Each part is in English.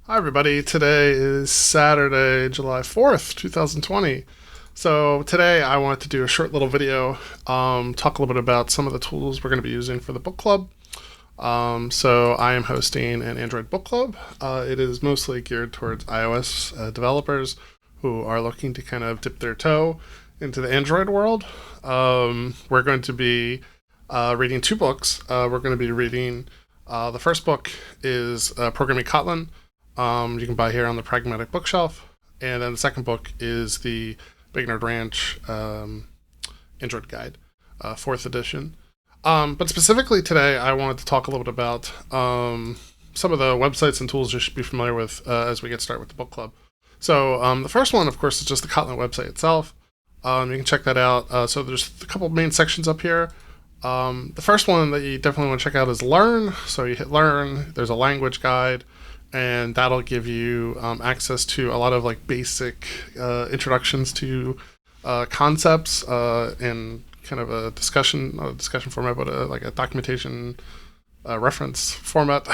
Hi, everybody. Today is Saturday, July 4th, 2020. So, today I wanted to do a short little video, talk a little bit about some of the tools we're going to be using for the book club. So, I am hosting an Android book club. It is mostly geared towards iOS developers who are looking to kind of dip their toe into the Android world. We're going to be reading two books. We're going to be reading the first book is Programming Kotlin. You can buy here on the Pragmatic Bookshelf. And then the second book is the Big Nerd Ranch Android Guide, 4th edition. But specifically today, I wanted to talk a little bit about some of the websites and tools you should be familiar with as we get started with the book club. So the first one, of course, is just the Kotlin website itself. You can check that out. So there's a couple main sections up here. The first one that you definitely want to check out is Learn. So you hit Learn. There's a language guide. And that'll give you access to a lot of like basic introductions to concepts and kind of a discussion, not a discussion format, but like a documentation reference format.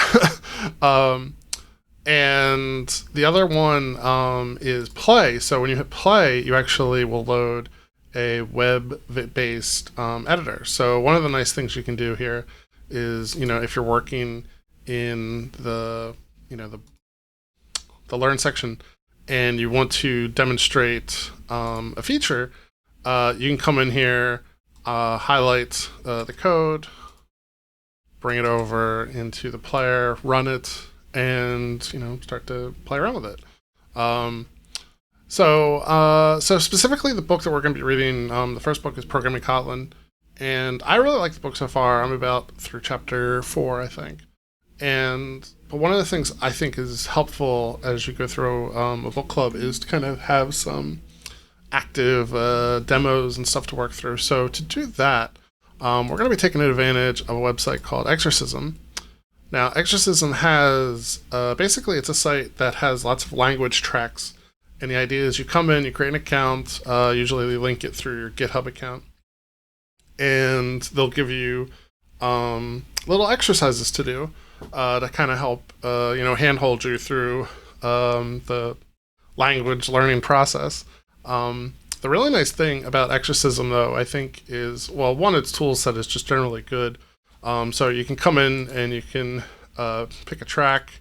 And the other one is Play. So when you hit Play, you actually will load a web-based editor. So one of the nice things you can do here is, if you're working in the Learn section and you want to demonstrate a feature, you can come in here, highlight the code, bring it over into the player, run it, and start to play around with it. So specifically the book that we're going to be reading, the first book is Programming Kotlin, and I really like the book so far. I'm about through chapter 4, I think. But one of the things I think is helpful as you go through a book club is to kind of have some active demos and stuff to work through. So to do that, we're going to be taking advantage of a website called Exorcism. Now, Exorcism has, basically it's a site that has lots of language tracks. And the idea is you come in, you create an account, usually they link it through your GitHub account. And they'll give you little exercises to do. To kind of help, handhold you through the language learning process. The really nice thing about Exorcism, though, I think is, well, one, its tool set is just generally good. So you can come in and you can pick a track.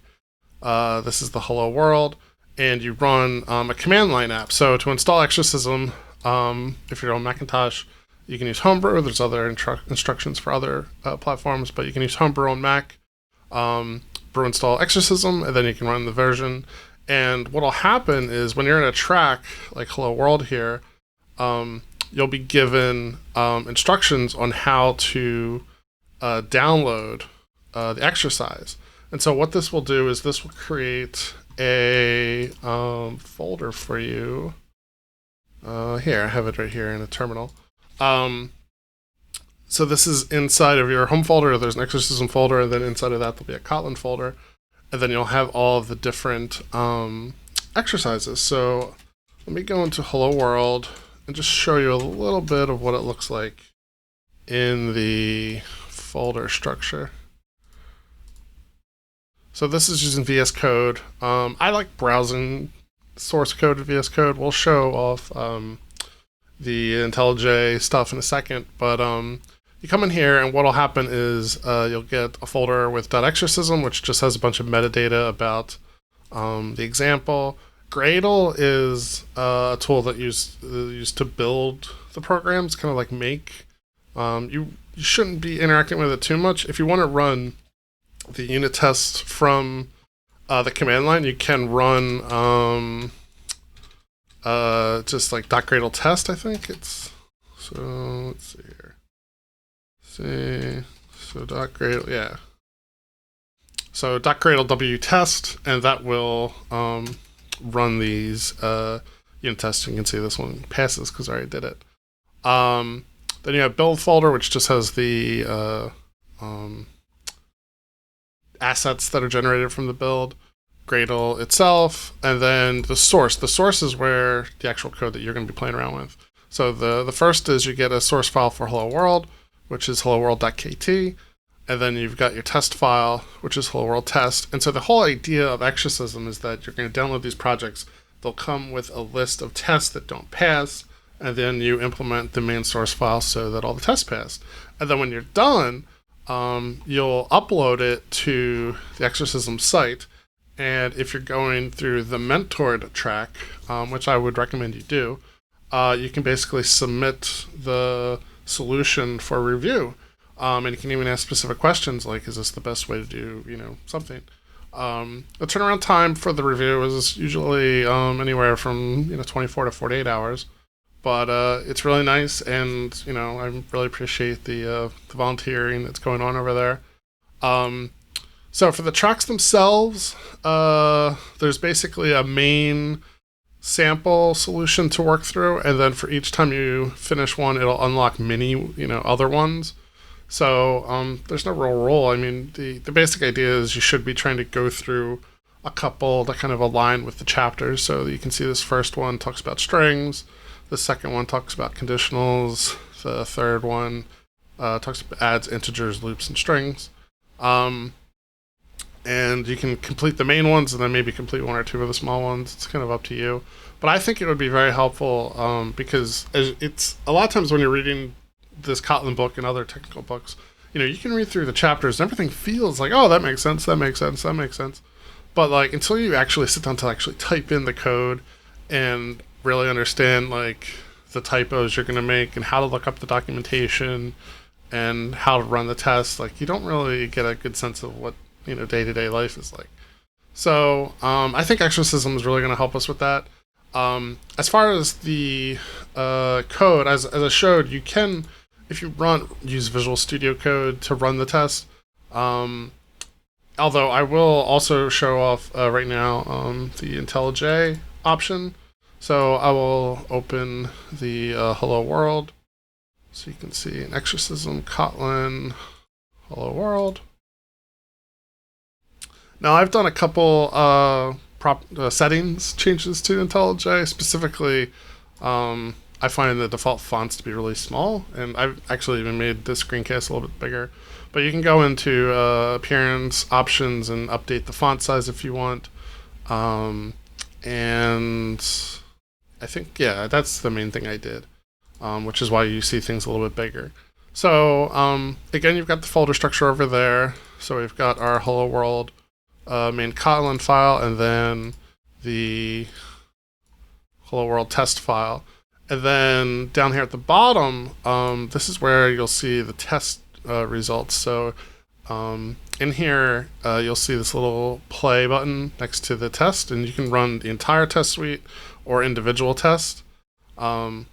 This is the Hello World, and you run a command line app. So to install Exorcism, if you're on Macintosh, you can use Homebrew. There's other instructions for other platforms, but you can use Homebrew on Mac. Brew install Exorcism, and then you can run the version. And what'll happen is when you're in a track like Hello World here, you'll be given instructions on how to download the exercise. And so what this will do is this will create a folder for you. Here, I have it right here in a terminal. So this is inside of your home folder. There's an Exorcism folder, and then inside of that there'll be a Kotlin folder, and then you'll have all of the different exercises. So let me go into Hello World and just show you a little bit of what it looks like in the folder structure. So this is using VS Code. I like browsing source code in VS Code. We'll show off the IntelliJ stuff in a second, but you come in here, and what'll happen is you'll get a folder with .exorcism, which just has a bunch of metadata about the example. Gradle is a tool that used to build the programs, kind of like Make. You shouldn't be interacting with it too much. If you want to run the unit tests from the command line, you can run just like .gradle test, I think it's. So let's see here. So .gradle, yeah. So .gradle w test, and that will run these unit tests. You can see this one passes because I already did it. Then you have build folder, which just has the assets that are generated from the build, Gradle itself, and then the source. The source is where the actual code that you're going to be playing around with. So the first is you get a source file for Hello World, which is helloworld.kt, and then you've got your test file, which is Hello World Test. And so the whole idea of Exorcism is that you're going to download these projects. They'll come with a list of tests that don't pass, and then you implement the main source file so that all the tests pass. And then when you're done, you'll upload it to the Exorcism site. And if you're going through the mentored track, which I would recommend you do, you can basically submit the solution for review. And you can even ask specific questions like, is this the best way to do, something? The turnaround time for the review is usually anywhere from 24 to 48 hours. But it's really nice, and I really appreciate the volunteering that's going on over there. So for the tracks themselves, there's basically a main sample solution to work through, and then for each time you finish one, it'll unlock many other ones. So there's no real rule. I mean, the basic idea is you should be trying to go through a couple that kind of align with the chapters. So you can see this first one talks about strings. The second one talks about conditionals. The third one adds integers, loops, and strings. And you can complete the main ones and then maybe complete one or two of the small ones. It's kind of up to you. But I think it would be very helpful because it's a lot of times when you're reading this Kotlin book and other technical books, you can read through the chapters and everything feels like, oh, that makes sense, that makes sense, that makes sense. But like until you actually sit down to actually type in the code and really understand like the typos you're going to make and how to look up the documentation and how to run the tests, like you don't really get a good sense of what day-to-day life is like. So I think Exorcism is really going to help us with that. As far as the code, as I showed, you can, if you use Visual Studio Code to run the test. Although I will also show off right now the IntelliJ option. So I will open the Hello World, so you can see an Exorcism, Kotlin, Hello World. Now I've done a couple settings changes to IntelliJ. Specifically, I find the default fonts to be really small, and I've actually even made this screencast a little bit bigger. But you can go into appearance options and update the font size if you want. And I think, that's the main thing I did, which is why you see things a little bit bigger. So again, you've got the folder structure over there. So we've got our Hello World main Kotlin file, and then the Hello World test file. And then down here at the bottom, this is where you'll see the test results. So in here, you'll see this little play button next to the test, and you can run the entire test suite or individual test. And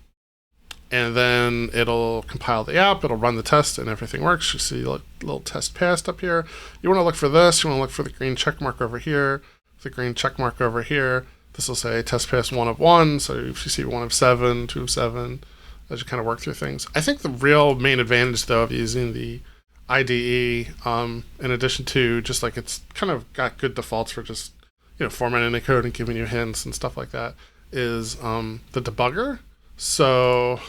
then it'll compile the app, it'll run the test, and everything works. You see a little test passed up here. You want to look for this, you want to look for the green check mark over here, the green check mark over here. This will say test pass 1 of 1, so if you see 1 of 7, 2 of 7, as you kind of work through things. I think the real main advantage, though, of using the IDE, in addition to just like it's kind of got good defaults for just formatting the code and giving you hints and stuff like that, is the debugger. So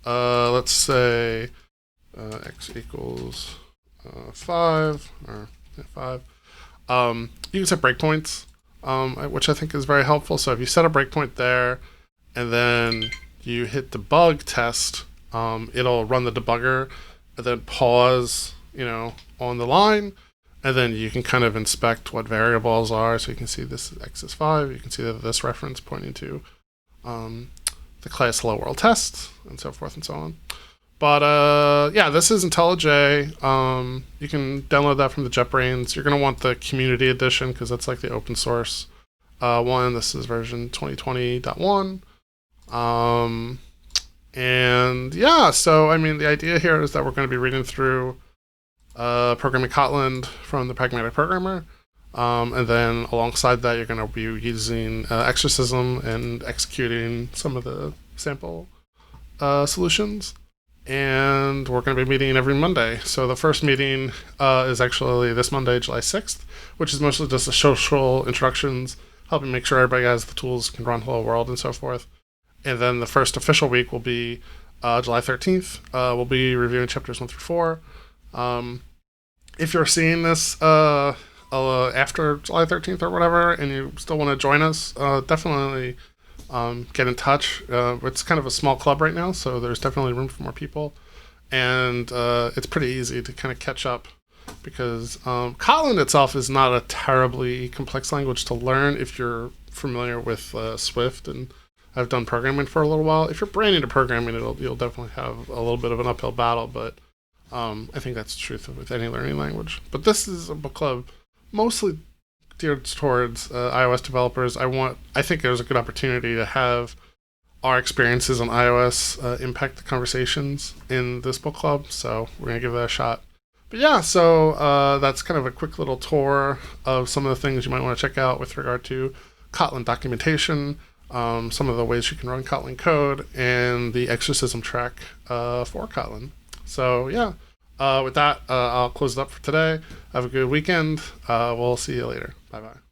let's say x equals 5 or 5. You can set breakpoints, which I think is very helpful. So if you set a breakpoint there and then you hit debug test, it'll run the debugger and then pause on the line, and then you can kind of inspect what variables are. So you can see this x is 5. You can see that this reference pointing to the class Hello World test, and so forth and so on. But this is IntelliJ. You can download that from the JetBrains. You're going to want the community edition because that's like the open source one. This is version 2020.1. So I mean, the idea here is that we're going to be reading through programming Kotlin from the Pragmatic Programmer. And then alongside that, you're going to be using Exorcism and executing some of the sample solutions. And we're going to be meeting every Monday. So the first meeting is actually this Monday, July 6th, which is mostly just a social introductions, helping make sure everybody has the tools, can run Hello World and so forth. And then the first official week will be July 13th. We'll be reviewing chapters 1 through 4. if you're seeing this after July 13th or whatever, and you still want to join us, definitely get in touch. It's kind of a small club right now, so there's definitely room for more people. And it's pretty easy to kind of catch up because Kotlin itself is not a terribly complex language to learn if you're familiar with Swift and I've done programming for a little while. If you're brand new to programming, you'll definitely have a little bit of an uphill battle, but I think that's the truth with any learning language. But this is a book club mostly geared towards iOS developers. I think there's a good opportunity to have our experiences on iOS impact the conversations in this book club, so we're going to give that a shot. But yeah, so that's kind of a quick little tour of some of the things you might want to check out with regard to Kotlin documentation, some of the ways you can run Kotlin code, and the Exorcism track for Kotlin. So yeah, with that, I'll close it up for today. Have a good weekend. We'll see you later. Bye-bye.